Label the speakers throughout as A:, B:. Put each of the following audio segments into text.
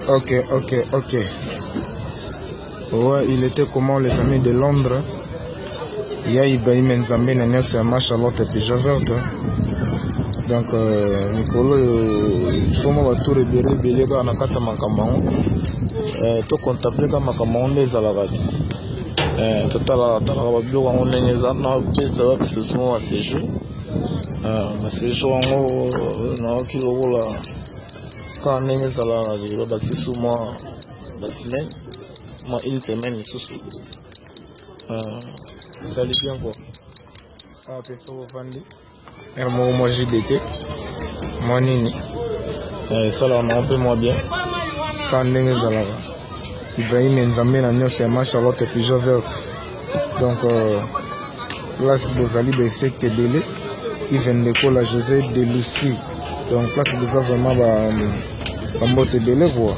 A: Ok. Ouais, il était comment les amis de Londres? Il y a Ibrahim Nzambe Nanya Sama Charlotte et puis Javerte. Donc Nicolo il faut moi tout rebelle dans la carte makamao. To contempler comme makamao les alagats. Total la bio on est les armes pesa wa ce sont à ces jeux. C'est jeux en haut na kilo là. Quand on est les alagats, il va baxer sous moi la semaine. Moi une semaine sous. Ça allait bien quoi. Ah t'es sur Vandi. Moi JDT. Moi Nini. Ça là on a un peu moins bien. Quand on est les alagats. Ibrahim Nzambe Nanya Sama Charlotte et puis Javerte. Donc place Bozali Besek Tebele qui vient de l'école José de Lucie. Donc place Bozali vraiment Bambo Tebele voix.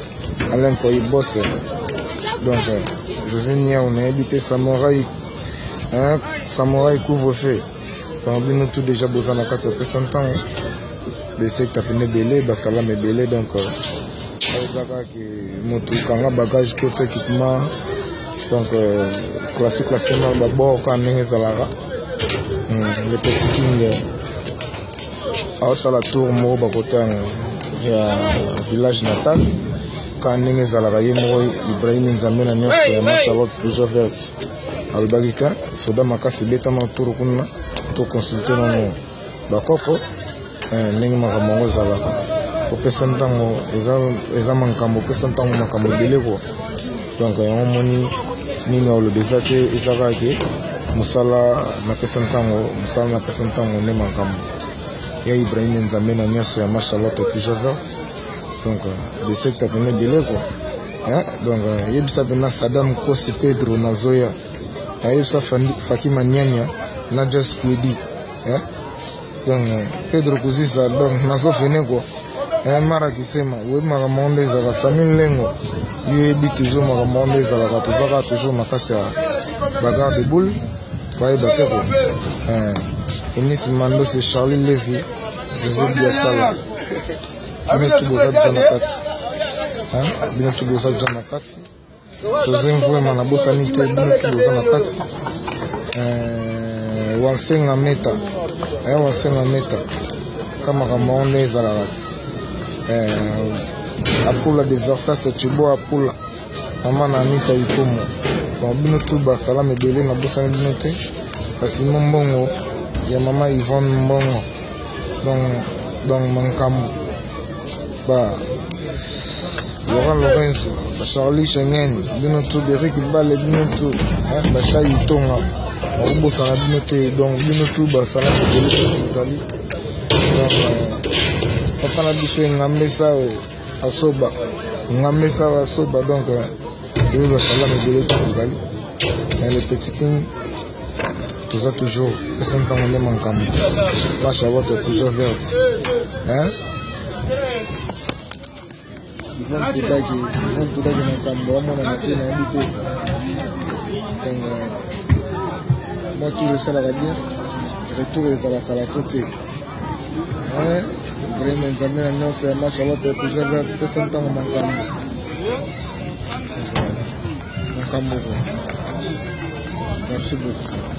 A: Alain Koyi Bosse. Donc José Nia on a habité Samouraï. Samouraï couvre-feu. Donc nous tout déjà besoin de 4 personnes temps. Besek Tapene Belé, Basalam et Belé donc moto kanga bagage côté équipement donc classique d'abord quand on zalara le petit king à ça la tour mo ba côté village natal quand on zalara yemo Ibrahim Nzambe Nanya Sama Charlotte Javerte albarita soda makasi beta ma tour kuna to consulter non ba koko ningi makamongo zalara Opesantango, Ezamankambo, Opesantango Makambo Belego. Donc, on moni Nina le désacté, Ezarake, Moussala, Napesantango, Moussala Napesantango, Nemankambo. Il y a Ibrahim Nzambe Nanya Sama Charlotte et puis Javerte. Donc, le secteur appelé Belego. Donc, il y a Saddam Kosi Pedro Nazoya. Il y a Fakima Nyanya, Nadja Squidi. Donc, Pedro Kouzisa, donc, Nazo Fenego. Mara kisema we makamonde za Samin Lengo yebi toujours makamonde za la tuzaka toujours makati ya bagarre de boule kwa bateko Enis Mando c'est Charlie Levy Joseph Biasala binetu boza jana kati binetu boza jana kati Joseph Mvouema na bosa nite binetu boza na kati Wansenga meta kama kamonde za la kati Apula de Versace Chibo Apula Amana Anita Ikomo Bon bino tout Basalam et Belé na bosa binote parce que mbongo ya mama Yvonne mbongo donc Mankam ba Laurent Lorenzo Charlie Schengen bino tout Eric Bale bino tout Bacha Itonga bosa binote donc bino tout Basalam et Belé Sali donc Papa na biso ngamesa asoba donc il va falloir me dire que vous allez mais le petit king tout ça toujours c'est un temps on est manquant la Charlotte toujours verte ils vont tout d'ailleurs dans Cambo mon ami na habité moi tout le salaire bien retour les à la calatote Ibrahim Nzambe Nanya Sama Charlotte et puis Javerte Pesantango Makambo. Merci beaucoup.